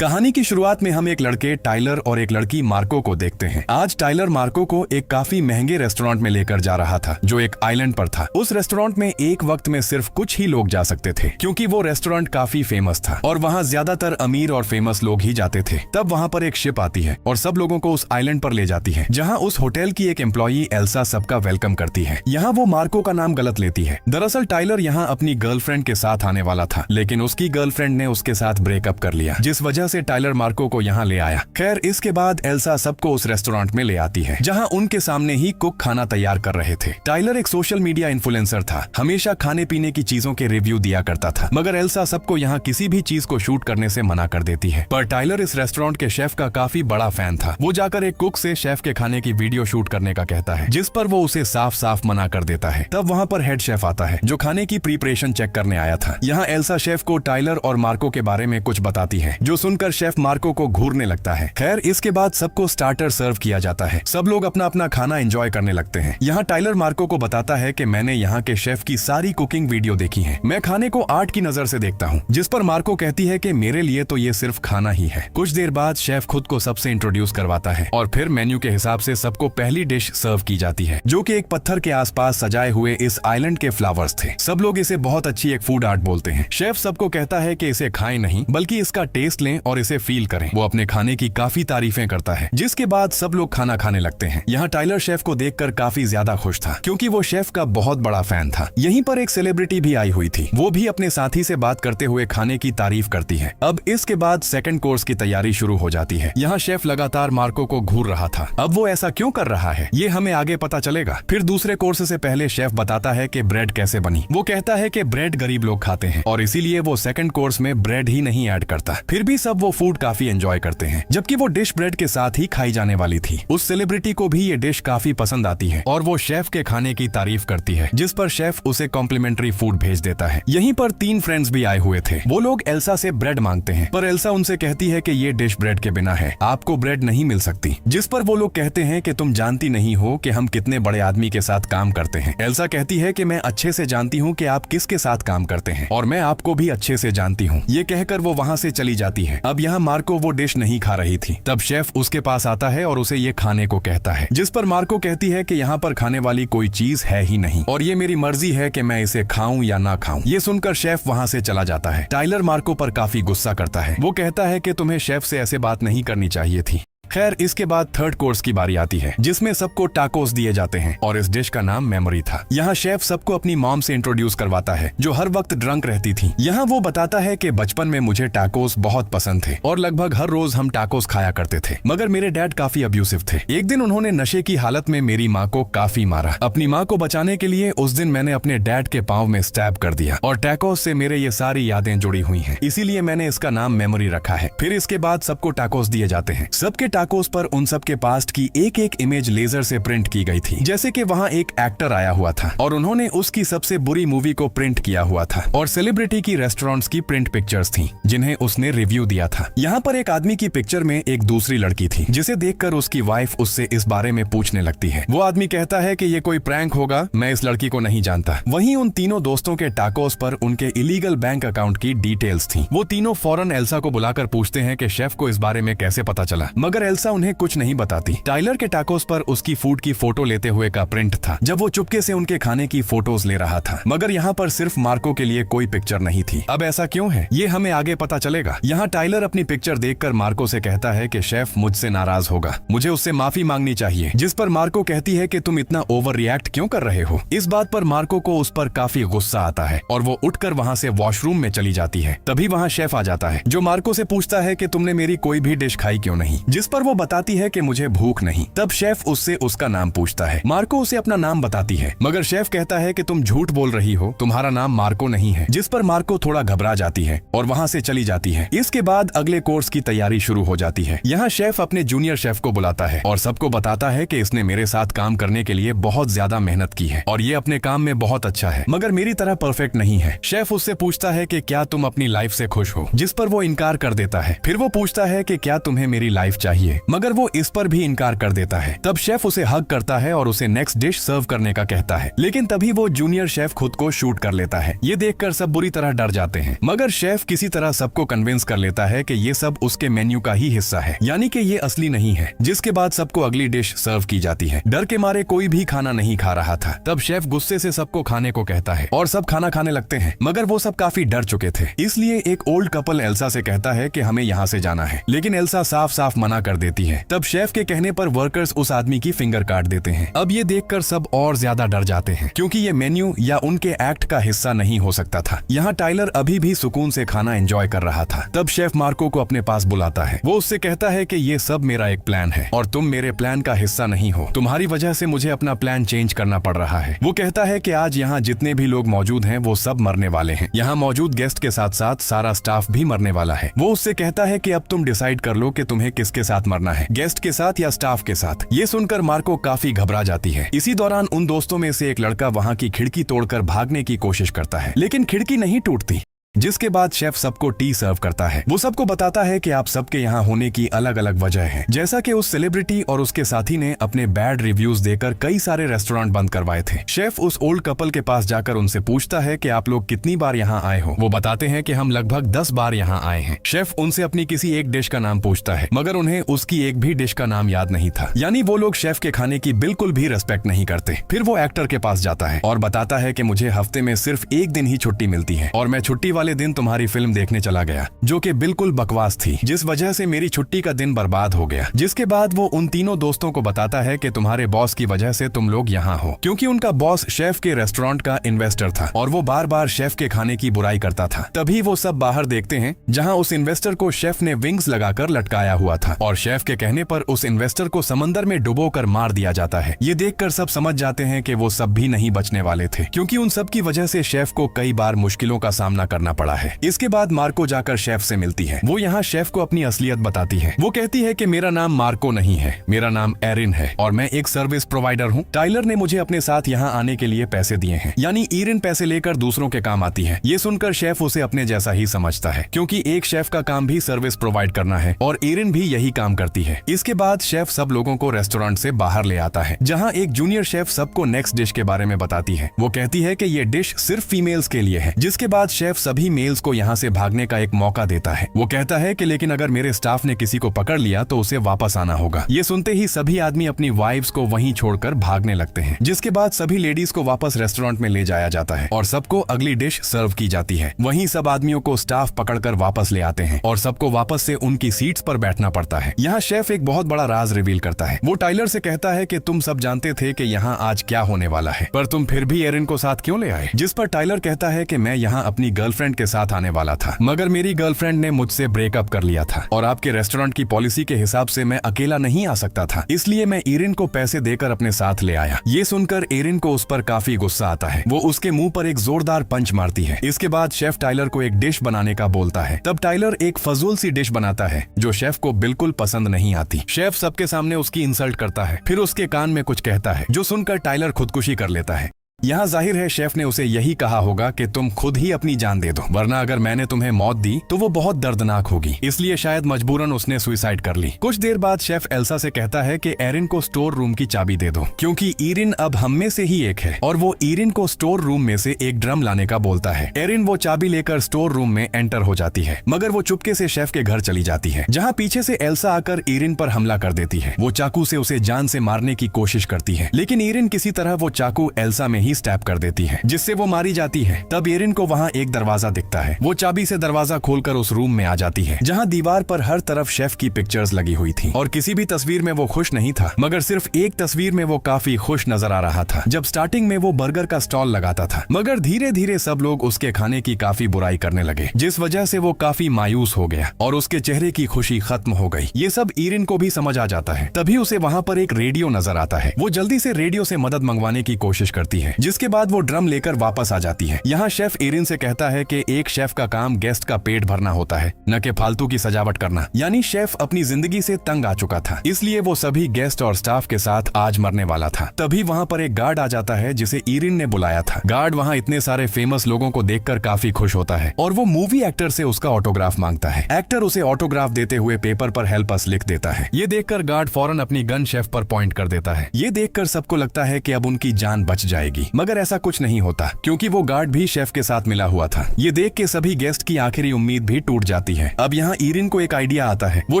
कहानी की शुरुआत में हम एक लड़के टाइलर और एक लड़की मार्को को देखते हैं। आज टाइलर मार्को को एक काफी महंगे रेस्टोरेंट में लेकर जा रहा था जो एक आइलैंड पर था। उस रेस्टोरेंट में एक वक्त में सिर्फ कुछ ही लोग जा सकते थे क्योंकि वो रेस्टोरेंट काफी फेमस था और वहाँ ज्यादातर अमीर और फेमस लोग ही जाते थे। तब वहाँ पर एक शिप आती है और सब लोगों को उस आइलैंड पर ले जाती है जहाँ उस होटल की एक एम्प्लॉई एल्सा सबका वेलकम करती है। यहाँ वो मार्को का नाम गलत लेती है। दरअसल टाइलर यहाँ अपनी गर्लफ्रेंड के साथ आने वाला था, लेकिन उसकी गर्लफ्रेंड ने उसके साथ ब्रेकअप कर लिया, जिस वजह से टाइलर मार्को को यहाँ ले आया। खैर इसके बाद एल्सा सबको उस रेस्टोरेंट में ले आती है जहाँ उनके सामने ही कुक खाना तैयार कर रहे थे। टाइलर एक सोशल मीडिया इन्फ्लुएंसर था, हमेशा खाने पीने की चीजों के रिव्यू दिया करता था, मगर एल्सा सबको यहाँ किसी भी चीज को शूट करने से मना कर देती है। पर टाइलर इस रेस्टोरेंट के शेफ का काफी बड़ा फैन था। वो जाकर एक कुक से शेफ के खाने की वीडियो शूट करने का कहता है, जिस पर वो उसे साफ साफ मना कर देता है। तब वहाँ पर हेड शेफ आता है जो खाने की प्रिपरेशन चेक करने आया था। यहाँ एल्सा शेफ को टाइलर और मार्को के बारे में कुछ बताती है, जो सुनकर शेफ मार्को को घूरने लगता है। खैर इसके बाद सबको स्टार्टर सर्व किया जाता है। सब लोग अपना अपना खाना एंजॉय करने लगते हैं। यहाँ टाइलर मार्को को बताता है कि मैंने यहाँ के शेफ की सारी कुकिंग वीडियो देखी है, मैं खाने को आर्ट की नजर से देखता हूँ। जिस पर मार्को कहती है कि मेरे लिए तो ये सिर्फ खाना ही है। कुछ देर बाद शेफ खुद को सबसे इंट्रोड्यूस करवाता है और फिर मेन्यू के हिसाब से सबको पहली डिश सर्व की जाती है, जो कि एक पत्थर के आसपास सजाए हुए इस आइलैंड के फ्लावर्स थे। सब लोग इसे बहुत अच्छी एक फूड आर्ट बोलते हैं। शेफ सबको कहता है कि इसे खाएं नहीं बल्कि इसका टेस्ट लें और इसे फील करें। वो अपने खाने की काफी तारीफें करता है, जिसके बाद सब लोग खाना खाने लगते हैं। यहाँ टाइलर शेफ को देखकर काफी ज्यादा खुश था क्योंकि वो शेफ का बहुत बड़ा फैन था। यहीं पर एक सेलिब्रिटी भी आई हुई थी, वो भी अपने साथी से बात करते हुए खाने की तारीफ करती है। अब इसके बाद सेकंड कोर्स की तैयारी शुरू हो जाती है। यहाँ शेफ लगातार मार्को को घूर रहा था। अब वो ऐसा क्यों कर रहा है ये हमें आगे पता चलेगा। फिर दूसरे कोर्स से पहले शेफ बताता है कि ब्रेड कैसे बनी। वो कहता है कि ब्रेड गरीब लोग खाते हैं और इसीलिए वो सेकंड कोर्स में ब्रेड ही नहीं ऐड करता। फिर भी सब वो फूड काफी एंजॉय करते हैं, जबकि वो डिश ब्रेड के साथ ही खाई जाने वाली थी। उस सेलिब्रिटी को भी ये डिश काफी पसंद आती है और वो शेफ के खाने की तारीफ करती है, जिस पर शेफ उसे कॉम्प्लीमेंट्री फूड भेज देता है। यहीं पर 3 फ्रेंड्स भी आए हुए थे। वो लोग एल्सा से ब्रेड मांगते हैं, पर एल्सा उनसे कहती है कि ये डिश ब्रेड के बिना है, आपको ब्रेड नहीं मिल सकती। जिस पर वो लोग कहते हैं कि तुम जानती नहीं हो कि हम कितने बड़े आदमी के साथ काम करते हैं। एल्सा कहती है कि मैं अच्छे से जानती हूँ कि आप किसके साथ काम करते हैं और मैं आपको भी अच्छे से जानती हूँ। ये कहकर वो वहाँ से चली जाती है। अब यहाँ मार्को वो डिश नहीं खा रही थी। तब शेफ उसके पास आता है और उसे ये खाने को कहता है, जिस पर मार्को कहती है कि यहाँ पर खाने वाली कोई चीज है ही नहीं और ये मेरी मर्जी है कि मैं इसे खाऊं या ना खाऊं। ये सुनकर शेफ वहाँ से चला जाता है। टाइलर मार्को पर काफी गुस्सा करता है। वो कहता है कि तुम्हें शेफ से ऐसे बात नहीं करनी चाहिए थी। खैर इसके बाद थर्ड कोर्स की बारी आती है, जिसमें सबको टाकोस दिए जाते हैं और इस डिश का नाम मेमोरी था। यहाँ शेफ सबको अपनी मॉम से इंट्रोड्यूस करवाता है, जो हर वक्त ड्रंक रहती थी। यहाँ वो बताता है कि बचपन में मुझे टाकोस बहुत पसंद थे और लगभग हर रोज हम टाकोस खाया करते थे, मगर मेरे डैड काफी अब्यूसिव थे। एक दिन उन्होंने नशे की हालत में मेरी माँ को काफी मारा। अपनी माँ को बचाने के लिए उस दिन मैंने अपने डैड के पाँव में स्टैब कर दिया और टाकोस से मेरे ये सारी यादें जुड़ी हुई है, इसीलिए मैंने इसका नाम मेमोरी रखा है। फिर इसके बाद सबको टाकोस दिए जाते हैं। सबके टाकोस पर उन सब के पास्ट की एक एक इमेज लेजर से प्रिंट की गई थी, जैसे कि वहाँ एक एक्टर आया हुआ था और उन्होंने उसकी सबसे बुरी मूवी को प्रिंट किया हुआ था और सेलिब्रिटी की रेस्टोरेंट्स की प्रिंट पिक्चर्स थी जिन्हें उसने रिव्यू दिया था। यहाँ पर एक आदमी की पिक्चर में एक दूसरी लड़की थी, जिसे देखकर उसकी वाइफ उससे इस बारे में पूछने लगती है। वो आदमी कहता है कि ये कोई प्रैंक होगा, मैं इस लड़की को नहीं जानता। वहीं उन तीनों दोस्तों के टाकोस पर उनके इलीगल बैंक अकाउंट की डिटेल्स थी। वो तीनों फौरन एल्सा को बुलाकर पूछते हैं कि शेफ को इस बारे में कैसे पता चला, मगर एल्सा उन्हें कुछ नहीं बताती। टाइलर के टाकोस पर उसकी फूड की फोटो लेते हुए का प्रिंट था, जब वो चुपके से उनके खाने की फोटोज ले रहा था, मगर यहाँ पर सिर्फ मार्को के लिए कोई पिक्चर नहीं थी। अब ऐसा क्यों है ये हमें आगे पता चलेगा। यहाँ टाइलर अपनी पिक्चर देखकर मार्को से कहता है कि शेफ मुझसे नाराज होगा, मुझे उससे माफी मांगनी चाहिए। जिस पर मार्को कहती है कि तुम इतना ओवर रिएक्ट क्यों कर रहे हो। इस बात पर मार्को को उस पर काफी गुस्सा आता है और वो उठकर वहाँ से वॉशरूम में चली जाती है। तभी वहाँ शेफ आ जाता है, जो मार्को से पूछता है कि तुमने मेरी कोई भी डिश खाई क्यों नहीं, जिस पर वो बताती है कि मुझे भूख नहीं। तब शेफ उससे उसका नाम पूछता है। मार्को उसे अपना नाम बताती है, मगर शेफ कहता है कि तुम झूठ बोल रही हो, तुम्हारा नाम मार्को नहीं है। जिस पर मार्को थोड़ा घबरा जाती है और वहाँ से चली जाती है। इसके बाद अगले कोर्स की तैयारी शुरू हो जाती है। यहाँ शेफ अपने जूनियर शेफ को बुलाता है और सबको बताता है कि इसने मेरे साथ काम करने के लिए बहुत ज्यादा मेहनत की है और ये अपने काम में बहुत अच्छा है, मगर मेरी तरह परफेक्ट नहीं है। शेफ उससे पूछता है कि क्या तुम अपनी लाइफ से खुश हो, जिस पर वो इनकार कर देता है। फिर वो पूछता है कि क्या तुम्हें मेरी लाइफ चाहिए। चाहिए, मगर वो इस पर भी इनकार कर देता है। तब शेफ उसे हग करता है और उसे नेक्स्ट डिश सर्व करने का कहता है, लेकिन तभी वो जूनियर शेफ खुद को शूट कर लेता है। ये देखकर सब बुरी तरह डर जाते हैं, मगर शेफ किसी तरह सबको कन्विंस कर लेता है कि ये सब उसके मेन्यू का ही हिस्सा है, यानी कि ये असली नहीं है। जिसके बाद सबको अगली डिश सर्व की जाती है। डर के मारे कोई भी खाना नहीं खा रहा था। तब शेफ गुस्से से सबको खाने को कहता है और सब खाना खाने लगते हैं, मगर वो सब काफी डर चुके थे। इसलिए एक ओल्ड कपल एल्सा से कहता है कि हमें यहाँ से जाना है, लेकिन एल्सा साफ साफ मना कर देती है। तब शेफ के कहने पर वर्कर्स उस आदमी की फिंगर काट देते हैं। अब ये देखकर सब और ज्यादा डर जाते हैं, क्योंकि ये मेन्यू या उनके एक्ट का हिस्सा नहीं हो सकता था। यहाँ टाइलर अभी भी सुकून से खाना एंजॉय कर रहा था। तब शेफ मार्को को अपने पास बुलाता है। वो उससे कहता है कि ये सब मेरा एक प्लान है और तुम मेरे प्लान का हिस्सा नहीं हो। तुम्हारी वजह से मुझे अपना प्लान चेंज करना पड़ रहा है। वो कहता है कि आज यहाँ जितने भी लोग मौजूद हैं वो सब मरने वाले हैं। यहाँ मौजूद गेस्ट के साथ साथ सारा स्टाफ भी मरने वाला है। वो उससे कहता है कि अब तुम डिसाइड कर लो कि तुम्हें किसके साथ मरना है, गेस्ट के साथ या स्टाफ के साथ। ये सुनकर मार्को काफी घबरा जाती है। इसी दौरान उन दोस्तों में से एक लड़का वहाँ की खिड़की तोड़कर भागने की कोशिश करता है, लेकिन खिड़की नहीं टूटती। जिसके बाद शेफ सबको टी सर्व करता है। वो सबको बताता है कि आप सबके यहाँ होने की अलग अलग वजह है, जैसा कि उस सेलिब्रिटी और उसके साथी ने अपने बैड रिव्यूज देकर कई सारे रेस्टोरेंट बंद करवाए थे। शेफ उस ओल्ड कपल के पास जाकर उनसे पूछता है कि आप लोग कितनी बार यहाँ आए हो। वो बताते हैं कि हम लगभग 10 बार यहाँ आए हैं। शेफ उनसे अपनी किसी एक डिश का नाम पूछता है, मगर उन्हें उसकी एक भी डिश का नाम याद नहीं था। यानी वो लोग शेफ के खाने की बिल्कुल भी रेस्पेक्ट नहीं करते। फिर वो एक्टर के पास जाता है और बताता है कि मुझे हफ्ते में सिर्फ एक दिन ही छुट्टी मिलती है और मैं छुट्टी वाले दिन तुम्हारी फिल्म देखने चला गया, जो कि बिल्कुल बकवास थी, जिस वजह से मेरी छुट्टी का दिन बर्बाद हो गया। जिसके बाद वो उन तीनों दोस्तों को बताता है कि तुम्हारे बॉस की वजह से तुम लोग यहाँ हो, क्योंकि उनका बॉस शेफ के रेस्टोरेंट का इन्वेस्टर था और वो बार बार शेफ के खाने की बुराई करता था। तभी वो सब बाहर देखते हैं, जहाँ उस इन्वेस्टर को शेफ ने विंग्स लगाकर लटकाया हुआ था और शेफ के कहने पर उस इन्वेस्टर को समंदर में डुबोकर मार दिया जाता है। ये देखकर सब समझ जाते हैं कि वो सब भी नहीं बचने वाले थे, क्योंकि उन सब की वजह से शेफ को कई बार मुश्किलों का सामना करना पड़ा है। इसके बाद मार्को जाकर शेफ से मिलती है। वो यहाँ शेफ को अपनी असलियत बताती है। वो कहती है कि मेरा नाम मार्को नहीं है, मेरा नाम एरिन है और मैं एक सर्विस प्रोवाइडर हूँ। टाइलर ने मुझे अपने साथ यहाँ आने के लिए पैसे दिए हैं, यानी एरिन पैसे लेकर दूसरों के काम आती है। ये सुनकर शेफ उसे अपने जैसा ही समझता है, क्योंकि एक शेफ का काम भी सर्विस प्रोवाइड करना है और एरिन भी यही काम करती है। इसके बाद शेफ सब लोगों को रेस्टोरेंट से बाहर ले आता है, जहाँ एक जूनियर शेफ सबको नेक्स्ट डिश के बारे में बताती है। वो कहती है कि ये डिश सिर्फ फीमेल्स के लिए है। जिसके बाद शेफ सभी मेल्स को यहाँ से भागने का एक मौका देता है। वो कहता है कि लेकिन अगर मेरे स्टाफ ने किसी को पकड़ लिया तो उसे वापस आना होगा। ये सुनते ही सभी आदमी अपनी वाइफ्स को वहीं छोड़कर भागने लगते हैं। जिसके बाद सभी लेडीज को वापस रेस्टोरेंट में ले जाया जाता है और सबको अगली डिश सर्व की जाती है। वहीं सब आदमियों को स्टाफ पकड़कर वापस ले आते हैं और सबको वापस से उनकी सीट्स पर बैठना पड़ता है। यहाँ शेफ एक बहुत बड़ा राज रिवील करता है। वो टाइलर से कहता है कि तुम सब जानते थे कि यहाँ आज क्या होने वाला है, पर तुम फिर भी एरिन को साथ क्यों ले आए? जिस पर टाइलर कहता है कि मैं यहाँ अपनी गर्लफ्रेंड के साथ आने वाला था, मगर मेरी गर्लफ्रेंड ने मुझसे ब्रेकअप कर लिया था और आपके रेस्टोरेंट की पॉलिसी के हिसाब से मैं अकेला नहीं आ सकता था, इसलिए मैं एरिन को पैसे देकर अपने साथ ले आया। ये सुनकर एरिन को उस पर काफी गुस्सा आता है। वो उसके मुंह पर एक जोरदार पंच मारती है। इसके बाद शेफ टाइलर को एक डिश बनाने का बोलता है। तब टाइलर एक फजूल सी डिश बनाता है जो शेफ को बिल्कुल पसंद नहीं आती। शेफ सबके सामने उसकी इंसल्ट करता है, फिर उसके कान में कुछ कहता है, जो सुनकर टाइलर खुदकुशी कर लेता है। यहाँ जाहिर है शेफ ने उसे यही कहा होगा कि तुम खुद ही अपनी जान दे दो, वरना अगर मैंने तुम्हें मौत दी तो वो बहुत दर्दनाक होगी। इसलिए शायद मजबूरन उसने सुसाइड कर ली। कुछ देर बाद शेफ एल्सा से कहता है कि एरिन को स्टोर रूम की चाबी दे दो, क्योंकि एरिन अब हम में से ही एक है, और वो एरिन को स्टोर रूम में से एक ड्रम लाने का बोलता है। एरिन वो चाबी लेकर स्टोर रूम में एंटर हो जाती है, मगर वो चुपके से शेफ के घर चली जाती है, जहाँ पीछे से एल्सा आकर एरिन पर हमला कर देती है। वो चाकू से उसे जान से मारने की कोशिश करती है, लेकिन एरिन किसी तरह वो चाकू एल्सा में ही स्टैब कर देती है, जिससे वो मारी जाती है। तब एरिन को वहाँ एक दरवाजा दिखता है। वो चाबी से दरवाजा खोलकर उस रूम में आ जाती है, जहाँ दीवार पर हर तरफ शेफ की पिक्चर्स लगी हुई थी, और किसी भी तस्वीर में वो खुश नहीं था, मगर सिर्फ एक तस्वीर में वो काफी खुश नजर आ रहा था, जब स्टार्टिंग में वो बर्गर का स्टॉल लगाता था। मगर धीरे धीरे सब लोग उसके खाने की काफी बुराई करने लगे, जिस वजह से वो काफी मायूस हो गया और उसके चेहरे की खुशी खत्म हो गई। ये सब एरिन को भी समझ आ जाता है। तभी उसे वहाँ पर एक रेडियो नजर आता है। वो जल्दी से रेडियो से मदद मंगवाने की कोशिश करती है, जिसके बाद वो ड्रम लेकर वापस आ जाती है। यहाँ शेफ ईरिन से कहता है कि एक शेफ का काम गेस्ट का पेट भरना होता है, न कि फालतू की सजावट करना। यानी शेफ अपनी जिंदगी से तंग आ चुका था, इसलिए वो सभी गेस्ट और स्टाफ के साथ आज मरने वाला था। तभी वहाँ पर एक गार्ड आ जाता है जिसे ईरिन ने बुलाया था। गार्ड वहाँ इतने सारे फेमस लोगों को देखकर काफी खुश होता है और वो मूवी एक्टर से उसका ऑटोग्राफ मांगता है। एक्टर उसे ऑटोग्राफ देते हुए पेपर पर हेल्प अस लिख देता है। ये देखकर गार्ड फौरन अपनी गन शेफ पर पॉइंट कर देता है। ये देखकर सबको लगता है कि अब उनकी जान बच जाएगी, मगर ऐसा कुछ नहीं होता क्योंकि वो गार्ड भी शेफ के साथ मिला हुआ था। ये देख के सभी गेस्ट की आखिरी उम्मीद भी टूट जाती है। अब यहाँ ईरिन को एक आइडिया आता है। वो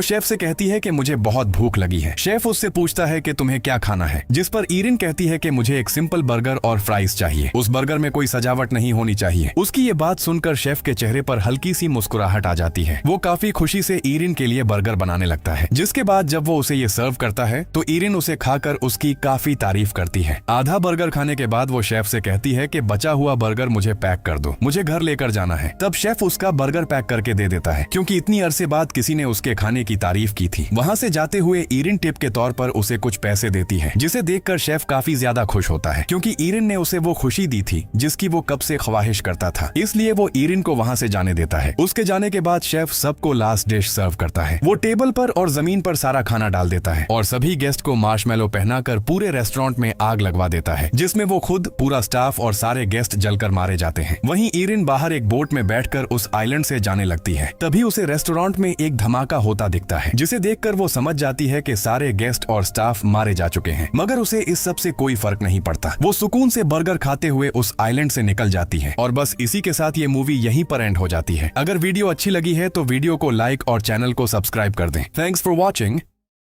शेफ से कहती है कि मुझे बहुत भूख लगी है। शेफ उससे पूछता है कि तुम्हें क्या खाना है, जिस पर ईरिन कहती है कि मुझे एक सिंपल बर्गर और फ्राइज चाहिए। उस बर्गर में कोई सजावट नहीं होनी चाहिए। उसकी ये बात सुनकर शेफ के चेहरे पर हल्की सी मुस्कुराहट आ जाती है। वो काफी खुशी से ईरिन के लिए बर्गर बनाने लगता है। जिसके बाद जब वो उसे ये सर्व करता है तो ईरिन उसे खाकर उसकी काफी तारीफ करती है। आधा बर्गर खाने के बाद वो शेफ से कहती है कि बचा हुआ बर्गर मुझे पैक कर दो, मुझे घर लेकर जाना है। तब शेफ उसका बर्गर पैक करके दे देता है क्योंकि इतनी अरसे बाद किसी ने उसके खाने की तारीफ की थी। वहाँ से जाते हुए ईरिन टिप के तौर पर उसे कुछ पैसे देती है, जिसे देखकर शेफ काफी ज्यादा खुश होता है क्योंकि ईरिन ने उसे वो खुशी दी थी जिसकी वो कब से ख्वाहिश करता था। इसलिए वो ईरिन को वहाँ से जाने देता है। उसके जाने के बाद शेफ सबको लास्ट डिश सर्व करता है। वो टेबल पर और जमीन पर सारा खाना डाल देता है और सभी गेस्ट को मार्शमेलो पहनाकर पूरे रेस्टोरेंट में आग लगवा देता है, जिसमें वो खुद, पूरा स्टाफ और सारे गेस्ट जलकर मारे जाते हैं। वहीं ईरिन बाहर एक बोट में बैठकर उस आइलैंड से जाने लगती है। तभी उसे रेस्टोरेंट में एक धमाका होता दिखता है, जिसे देखकर वो समझ जाती है कि सारे गेस्ट और स्टाफ मारे जा चुके हैं, मगर उसे इस सब से कोई फर्क नहीं पड़ता। वो सुकून से बर्गर खाते हुए उस आइलैंड से निकल जाती है और बस इसी के साथ ये मूवी यहीं पर एंड हो जाती है। अगर वीडियो अच्छी लगी है तो वीडियो को लाइक और चैनल को सब्सक्राइब कर दें। Thanks for watching.